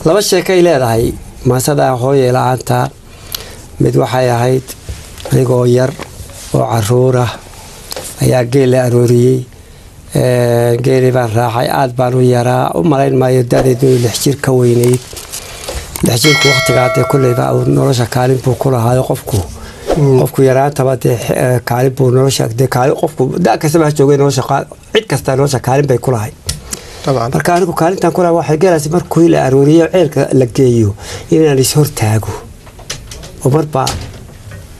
laba sheekay leedahay maasada hooyay la'aanta mid waxay ahayd anigoo yar oo caruur ah ayaa geel la arooriyey geeli baan raacay aad baan u yaraa u malayn maayo da'deedu 6 jir ka weynayd 6 jirku waqtigaa dee kulleyba nolosha kaalin buu ku lahaa qofku yaraantaba dee kaalin buu nolosha dee kaalin qofku da kastaba ha joogay nolosha cid kasta nolosha kaalin bay ku lahayd طبعا marka anigu kaalintan kula waxay galaysaa markuu la arooriyo ceelka la geeyo inaan is hortaago oo marba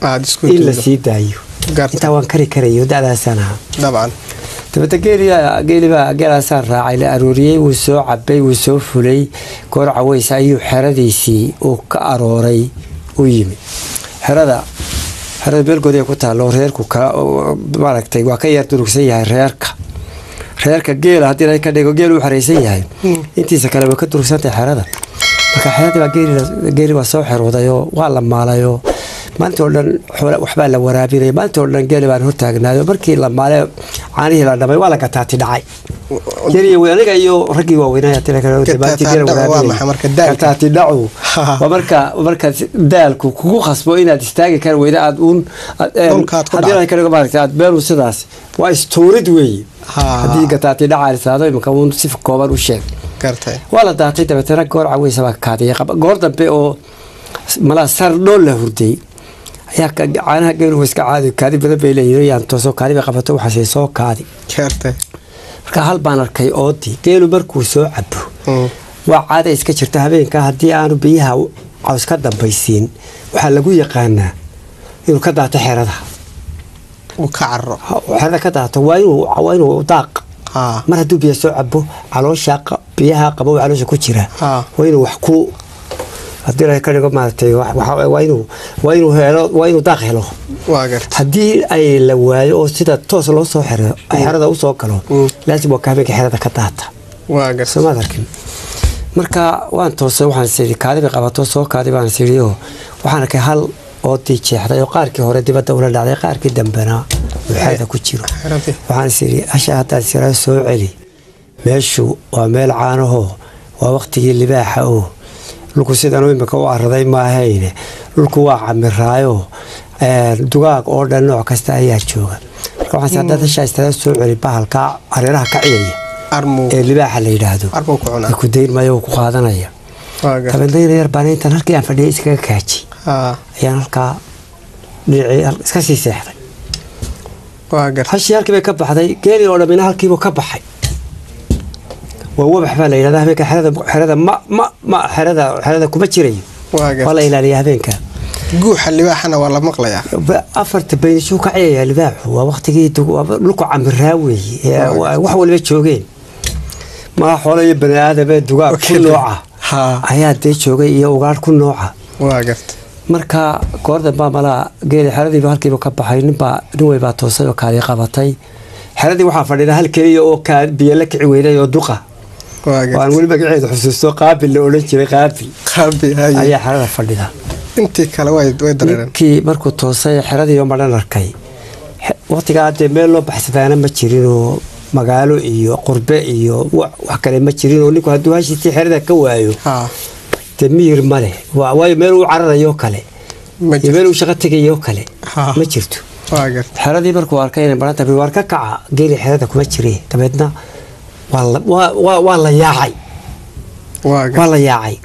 aad isku ila sii daayo inta waan karayo da'daasana طبعا tabta geeliba galasaan raacay la arooriyay uu soo cabay uu soo fulay goor caways ayuu xeradiisii oo ka arooray u yimi xerada beelgoodii ku taalo reerku ka maaragtay waa ka yar durugsan yahay reerka geela hadii ay ka dhigo geel uu xareysan yahay intiisa kale way ka durugsantay xerada marka xerada geeli waa soo xirooday oo waa la maalayo maanta oo dhan waxba la waraabinay maanta oo dhan geeli baan hortaagnaayo markii la maalay caanihi la dhamay waa la gataati dhacay geeli aniga iyo ragii waaweynaa tii kale gataati dhacu marka daalku kugu khasbo inaad istaagi kar weyda aad hadii ay ka dhigo maaragtay aad beeru sidaas waa istoorid weey hadii gataati dhacaysado imka uu si kooban u sheeg kartay wala daatay dabeetana goor caweysaba kaadiye goor dambe oo mala sar dhool la hurday ayaa caanaha geelu iska caadi badan bay leeyihiin toosoo kaadi bay qabato waxa soo kaadi kartay marka hal baan arkay oodi geelu markuu soo cabo waa caadi iska jirta habeenka hadii aanu biyaha caws ka dambaysiin waxa lagu yaqaanaa inuu ka daato xerada وكعرّ وهذا كذا وين وطاق ما هدو بيسوع عبو على شاق بيها قبو على شكوتشرة وين وحكو هدي رأي كذا ما تي وين داخله هدي أي لواي أو سيدا توصل صحرة حرة أو صقره لازم وكابك حرة كتاتا سما ذكر مركا وان توصل وحن سيري كذا بقبض صو كذا بان سيريو وحنا كهال oo tiijay oo qaarkii hore dibadda u dhacday qaarkii dambana waxa ku jiro waxaan siri ashaata sira soo celi meeshu waa meel caanaho waa waqtigii libaaxa oo lulku sidaan oo imika u arday ma ahayne lulku waa camiraayo dugaag oo dhan nooc kasta ayaa jooga waxaan saadada shaystada soo celi bahalka areeraha ka ciyay armo ee libaaxa la yiraahdo armo ku cunaa ku deyrmayo ku qaadanaya tabanayna yar baan inta halkii aan fadhiyay iska kaaji ayaan halkaa iska sii seexday hashii bay ka baxday geeli oo dhamina halkiibu ka baxay waa wabax baa la yidhahdaa habeenka xerada kuma jirayo waa la ilaaliya habeenka guuxa libaaxana waa la maqlayaa afarta baynisuu ka ciyayaa libaaxu waa waqtigii dhulku camiraa weeye wax waliba joogeen ma xoolo iyo bani aadamee dugaag ku nooca ayaa dee joogay iyo ugaadh ku nooca waa garta marka goorda baamala geeli xeradii halkiiba ka baxay nin way baa toosay oo kaadi qabatay xeradii waxa fadhida hal kaliya oo ka biyo la kici weynay oo duqa waan wali magaceedu xusuusto qaabil la oran jiray qaabil ayaa xerada fadhida intii kale way dareereen kii markuu toosay xeradii oo maran arkay waqtiga aad meel loo baxsadana ma jirin oo magaalo iyo qurbe iyo wax kale ma jirin oo ninku haduu hashii xerada ka waayo تمير ماله واي ميلو عررايو كله ميلو شقه تغيو كله ما جرتو حردي markuu arkay baranta bi warka kaca geeli xerada kuma jiray tabeedna waa la yaacay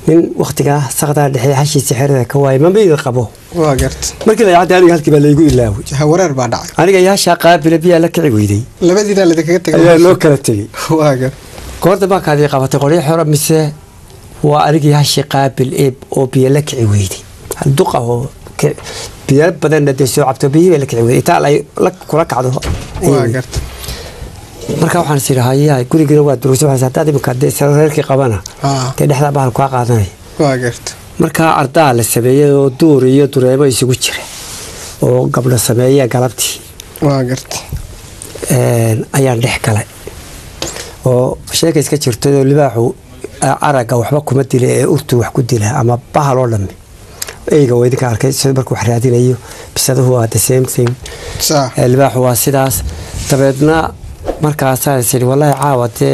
nin waqtiga saqada dhaxay hashiisa xerada ka waay ma biid qabo waa gart markii la yaacay aniga halkii baa laygu ilaaway wareer baa dhacay aniga yaa shaqaa bilabiya la kici weyday labadiina la kaga tagay loo kala tagay waa gart koorta baa kaadi qabatay qori xoro mise وأرجع هالشقابل إب أو بيلك عويدي الدقة هو بيل بدن ندسوا عبتبيه بيلك عويدي تعال لك كلك عضو واجرت مركب وحنا سير هاي كل جنوات دروس وحنا ساتادي مكدس سريرك قبنا كده حدا بحال كوا قادني واجرت مركب أرضا للسبية ودور يدور يسوي شيء وقبل السبية قلبتي واجرت أيام ضحكة وشيء كيس كشرت اللي باعوا araga waxba kuma dilay ee urtu wax ku dilaa ama bahal oo dhammi eeyga way idinka arkay sida markuu wax raadinayo bisadu waa the same thing albaax waa sidaas tabeedna markaas ay sii wallahi caawate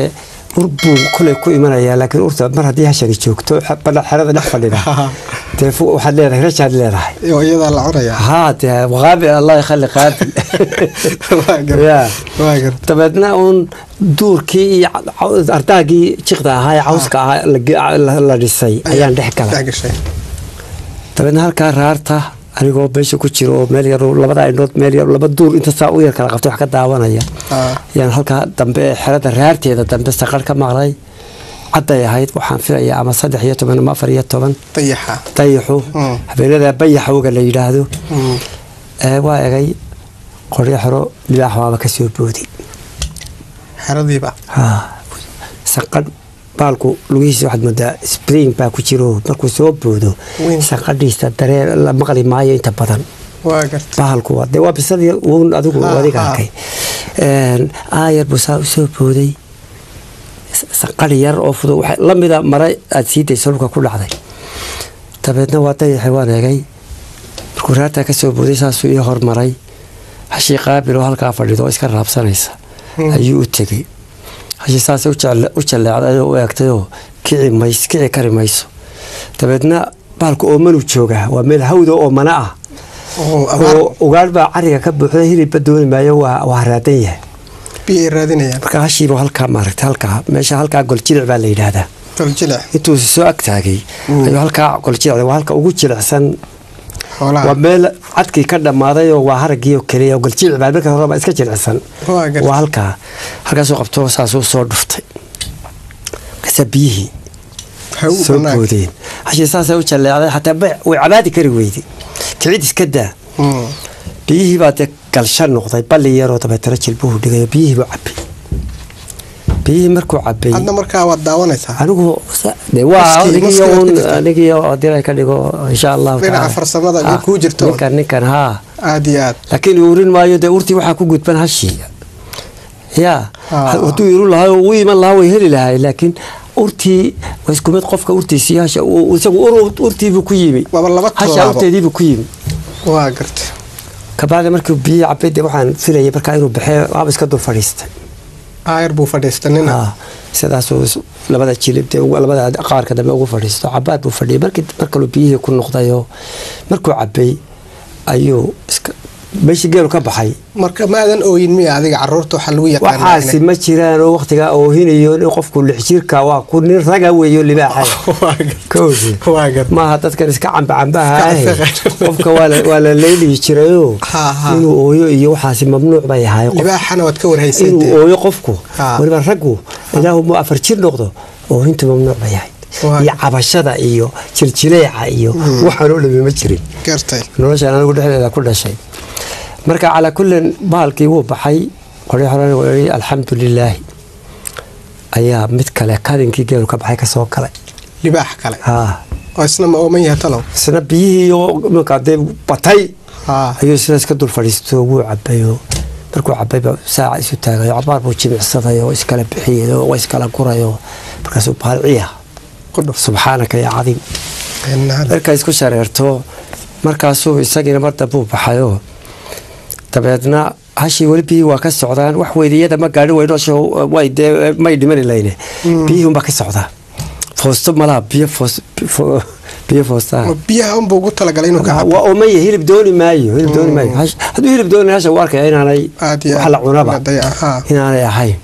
urbu kulay ku imanaya laakiin urta mar hadii hashani joogto bada xarada dhex fadhida teefu waxa leedahay rajad leedahay iyo iyada la cunaya ha waqaabi Allah yakhli qaabil waagar tabadna un duurkii ardaagii jiqda ahaa cawska la dhisay ayaan dhex galay tabadna halka raarta anigoo beesha ku jiro meel yar labada indhood meel yar laba duur inta saa u yar kala qabto wax ka daawanaya yaan halka dambe xirada raarteeda dambe saqar ka maqlay caday ahayd waxaan filayaa ama 13 ama 14 dayaxo habeenada bayaxowga la yiraahdo waa egay qoryaxro libaax waaba ka soo boodi xaradiiba saqad baalku lugihiisa waxaad moodaa spring baa ku jiro markuu soo boodo saqadhiisa dareen la maqli maayo inta badan waa gartay baalku waa bisadii uun adigu wadiga arkay aayar buu soo booday saqad yar oo fudud waxa la mid ah maray aad siiday sulka ku dhacday tabeedna waa dayaxay waan eegay markuu raata ka soo booday saasuu ii hormaray hashi qaabil oo halka fadhido iska raabsanaysa ayuu u tagay hashi saasay u jaleecday oo eegtay oo kici kari mayso tabeedna baalku oo manu jooga waa meel hawdo oo mana ah oo ugaal baa cariga ka buuxday hilibba dooni maayo waa raadan yahay biyo raadinaya marka hashiiba halka maaragtay halka meesha halka gol jilic baa la yiraahdaa gol jilic intuu soo agtaagay ayuu halka gol jilic waa halka ugu jilicsan waa meel cadkii ka dhamaaday oo waa haragii oo kaliya gol jilic baa marka hore iska jilicsan waa halkaas oo qabto saasoo soo dhuftay kasabihi soo boodeen hashii saasay u jaleecday hatta way cabaadi kari weydi kicid iska daa biyihii baa galshan noqday balli yaroo tabeetara jilbuhu dhigay biyihii buu cabay biyihii markuu cabay hadda markaa waad daawanaysaa anigu anigiyo diray ka dhigo insha Allah dhinaca farsamada ay ku jirto ninkan haa aad iyo aad laakiin urin maayo de urtii waxa ku gudban hashii haduu iru lahaa oo iman lahaa way heli lahaa laakiin urtii way isku mid qofka urtiisa hasha isagu urtii buu ku yimi hasha urteedii buu ku yimi waa gartay kabacdi markii biyo cabay waxaan filayay marka inuu baxay waaba iska dul fadhiistay aayar buu fadhiistanina sidaas oo labada jilibta labada qaarka dambe ugu fadhiisto cabaad buu fadhiyay marka loo biyihii ku noqdayo markuu cabay ayuu iska meeshii geelu ka baxay marka maadan ooyin miya adiga caruurta waxa lagu yaqaan waxaasi ma jiraan oo waqtiga oo hinayo in qofku lixjirka waa ku nin raga weeyo libaaxay ma dadkan iska cambaha qofka waa la leeyay jirayo inuu ooyo iyo waxaasi mamnuuc bay yahay libaaxana wad ka warhaysay inuu ooyo qofku waliba ragu ilaahu ma afar jir noqdo oo inta mamnuuc bay yahay iyo cabashada iyo jiljileeca iyo waxaan oo dhamma jirin gartay nolosha anagu dhexdeeda ku dhashay marka ala kullan baalkii wuu baxay qoryo horena way alxamdulillah ayaa mid kale kadinkii geelu ka baxay ka soo galay libaax kale oo isna ma oo man yahatalo isna biyo marka de batay ayuu sidaas ka dul fadhiisto wuu cabayo markuu cabay saac isu taagay cabaar buu jimicsaday oo iskala bixiyay oo iskala gurayo markaasuu baarciya subhanaka ya cadiim marka isku shareerto markaasuu isagina marda buu baxayo tabeedna hashi walibi waa ka socdaan wax weydiyada ma gaadhi weyno way may dhiman ilayne biyuhu ma ka socdaa foosto malaha biyo foosta biyaha un buu ugu talagalay inuu ka cabo waa umay hilib dooni maayo hadduu hilib dooni hasha waa arkaya inaanay wax la cunaba inaanay ahayn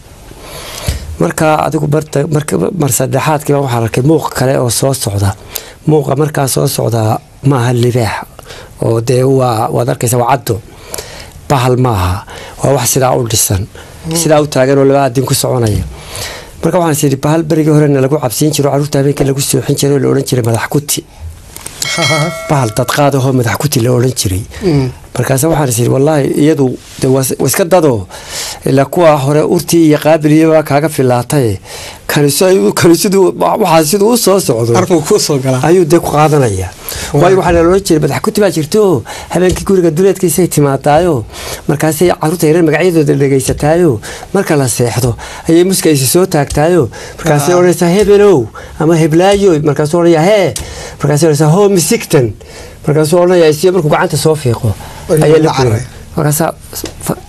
marka adigu mar saddexaadkii waxaan arkay muuq kale oo soo socda muuqa markaa soo socda maaha libaax oo dee waad arkaysa waa caddo bahal maaha waa wax sidaa u dhisan sidaa u taagan oo laba adin ku soconaya marka waxaan sidii bahal berigii hore lagu cabsiin jiro caruurta habeenkii lagu sooxin jiray oo la oran jiray madax kuti bahal dadqaad oo madax kuti la oran jiray markaas waxaan sidii wallahi iyadu iska dado ila kuwa hore urtii iyo qaabiliyaba kaaga filaatay kaniisadu waxa sidoo u soo socdo arku ku soo galaa ayuu de ku qaadanaya way waxa la oran jiray madax kuti baa jirto habeenkii guriga duleedkiisa ay timaadaayo markaas ay caruurta yaran magacyadooda dhageysataayo marka la seexdo ayay muskaysi soo taagtaayo markaas ay oranaysaa hebelow ama heblaayo markaas ay oranaysaa markaas ay oranaysaa home siktan markaas ay oranaysaa si markuu gacanta soo fiiqo ayay la markaas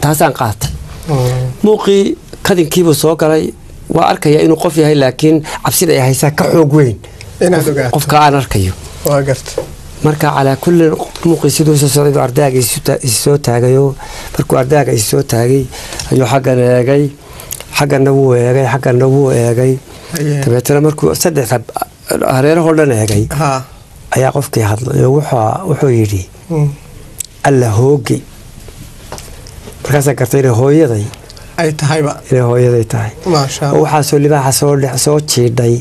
taasaan qaatay muuqii kadinkiiba soo galay وأركيا إنه قف هاي لكن عبسيد أي هيسا كحوجين قف كأن أركيو وقفت marka على كل مقيسيدو سوسريد أرداغي سو تاغيو markuu ardaaga soo taagay ayuu xaggan eegay xaggan uu eegay xaggan uu eegay tabeetana markuu saddex hareeraha oo dhan eegay ayaa qofkii hadlay wuxuu yiri alla hoogi markaas gartay hooyaday ay tahayba hooyaday tahay ma sha Allah waxa soo libaaxa soo jiiday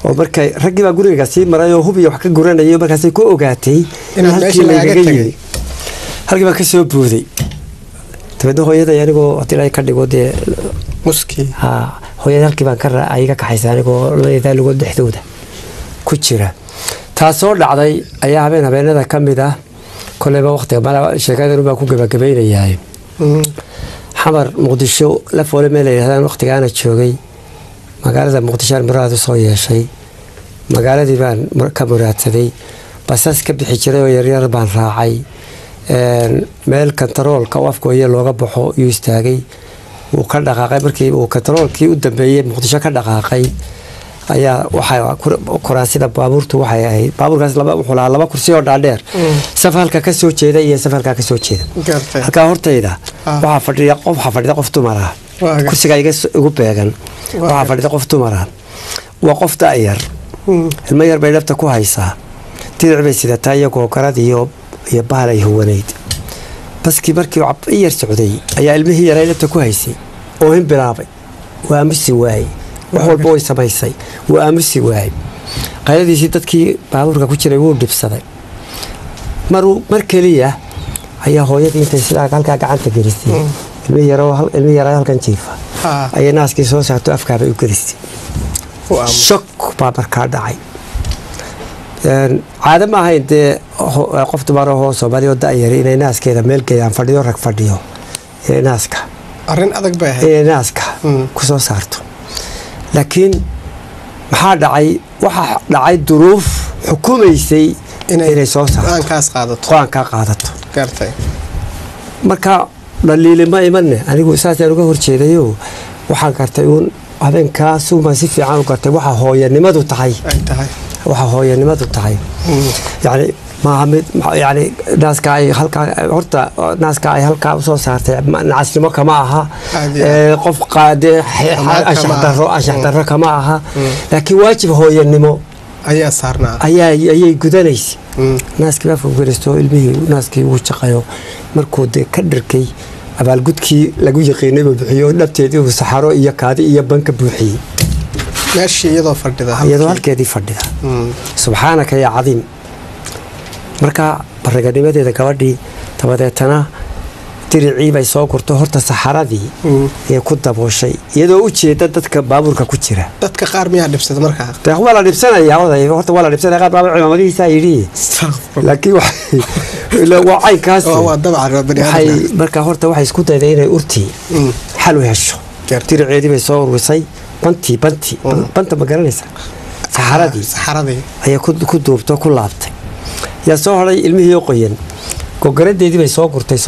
oo markay ragii baa guriga sii maray oo hubiyo wax ka guranayay markaas ay ku ogaatay in halkii laga tagay halkii baa ka soo buuday tabeedo hooyaday anigoo hadii ay ka dhigo de muski hooyaday halkii baan ka ayaga ka xaysan anigoo leeyahay lagu dhexdooda ku jira taasoo dhacday ayaa habeenada kamid ah koleba waqtiga baa sheekada baa ku gabagabeeyay حمر مقدشو لفول ميلي هذا وقت أنا تشوقي مقالة مقدشان مراد صويا شيء مقالة دي بان كمرات ذي بس أسكب حجرة ويريار بان راعي ميل كنترول كواف كويه لوجا بحو يستاجي وكان دقائق بركي وكنترول كي قدام بيه مقدشة كان دقائق ayaa waxa kuraasida baabuurtu waxay ahayd baabuurkaas laba kursi oo dhaadheer safalka ka soo jeeda iyo safalka ka soo jeeda halka hortayda waxa fadhiya qof dumar ah kursiga igu beegan waxa fadhiya qof dumar ah waa qof daayar ilma yar bay dhabta ku haysaa tidci bay sidataa iyagoo garad iyo baalay huwaneyd baskii markii yar socday ayaa ilmihii yaray dhabta ku haysay oo in bilaabay waa misi waay وحول بوي سمايسي وآمسي واي قايدي سي ددكي بaabuurka ku jiray wuu dhibsaday markaliya ayaa hooyadii intay sida halka gacanta gelisay ilmi yaro halkan jiifa ayaa naaskii soo saarto afkaaba u gelisay shock baa markaa dhacay caado ma ahayn dee qof dumar oo Soomaali oo daayar inay naaskeeda meel geeyaan fadhiyo rag fadhiyo naaska arrin adag bay ahayd naaska ku soo saarto لكن maxaa dhacay waxa dhacay duruuf xukumaysay inay soo saarto qaan ka qaadato gartay marka dhaliilima imanne anigu saasaan uga horjeedayo waxaan gartay uun habeenkaas uma si fiican u gartay waxa hooyanimadu tahay waxa hooyanimadu tahay yani يعني ناس كاي ناس كاي هالكا soo saartay nacasnimo kama aha qof qaade ashxadaro kama aha laakiin waajib hooyanimo ayaa saarnaa ayay gudanaysi naaskii baa fogaristo ilmihii naaskii uu shaqayo markuu de ka dhirkay abaalgudkii lagu yaqiinay bixiyo dhabteedii uu saxaro iyo kaadi iyo banka buuxiyay meeshii iyadoo fadhida halkeedii fadhida subxaanaka ya cadiim marka baragadimadeeda gabadhii tabadeetana diricii bay soo gurto horta saxaradii ee ku dabooshay iyadoo u jeeda dadka baabuurka ku jira dadka qaar miyaa dhibsada markaa wala dhibsanaya horta wala dhibsanaya qaar baa ciidamadiisa yiri laakiin waa caynkaas waa dabcan waxay marka horta waxay isku dayday inay urti xal u hesho diriciidii bay soo ururisay banta ma garanaysa saxaradii ayaa ku duubto ku laabtay yaa soo horay ilmihii qoyan gogaradeedii bay soo gurtay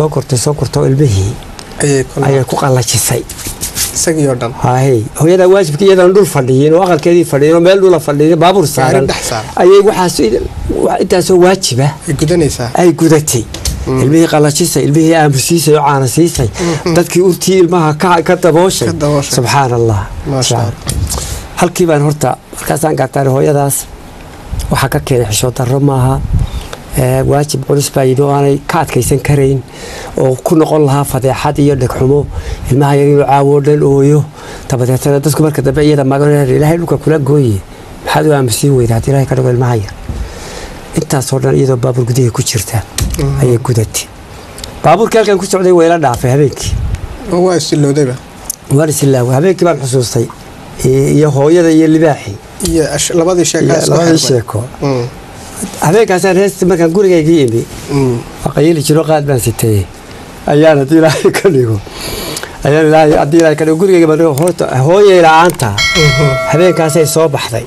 ilmihii ayay ku qalajisay isagii oo dhan hooyada waajibkii iyadoo dhul fadhiyeen oo aqalkeedii fadhiyeen oo meel dhul fadhiyeen baabuur saaran ayay waxaas intaasoo waajiba ay gudatay ilmihii qalajisay ilmihii aamusiisay oo caana siisay dadkii urtii ilmaha ka dabooshay subxaan allah halkii baan horta markaasaan gartaan hooyadaas waxa ka keenay xishood darro maaha waajib culus baa yidhi oo aanay ka adkaysan karayn oo ku noqon lahaa fadeexad iyo dhegxumo ilmaha yar inuu caawo dhan ooyo tabadeetana dadku marka dambe iyada magan ilaahay dhulka kula gooye maxaad u aamusiin weyda haddii ilaahay ka dhigo ilmaha yar intaasoo dhan iyadoo baabuur gudihii ku jirta ayay gudatay baabuurkii halkan ku socday wayla dhaafay habeenkii waa isilowdayba waan isilaawa habeenkii baan xusuustay iyo hooyada iyo libaaxii iyo labadii sheeko habeenkaasaan heestii markaan gurigaygii imi qayili jiro qaad baan sitay ayaan haddii ilaahay ka dhigo gurigayga hooyay la'aanta habeenkaasay soo baxday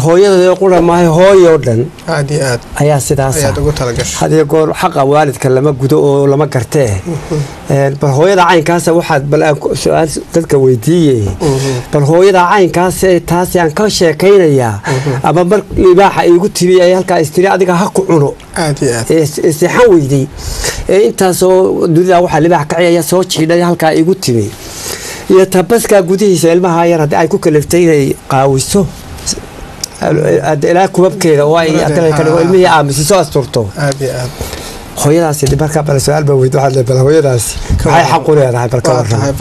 hooyada qura maahay hooyo dhan aad iyo aad ayaa sidaas ayaad ugu talagashay hadii goor xaqa waalidka lama gudo oo lama gartee bal hooyada caynkaas waxaad bal su'aal dadka weydiiyay bal hooyada caynkaas taas aan ka sheekaynayaa ama mar libaaxa igu tibiyay ay halka istiri adiga ha ku cuno aad iyo aad saxan weydii intaas oo dunida waxa libaax ka ciyaaya soo jiiday halka igu tibiyay iyo tabaska gudihiisa ilmaha yar hadii ay ku kaliftay inay qaawiso ilaa kubabkeeda oo ay adalay ka dhigo ilmihii aamusiso asturto aad iyo aad hooyadaasi markaa bal su'aal baa weydiin waxaad leedahay hooyadaasi waxay xaq u leedahay balka warran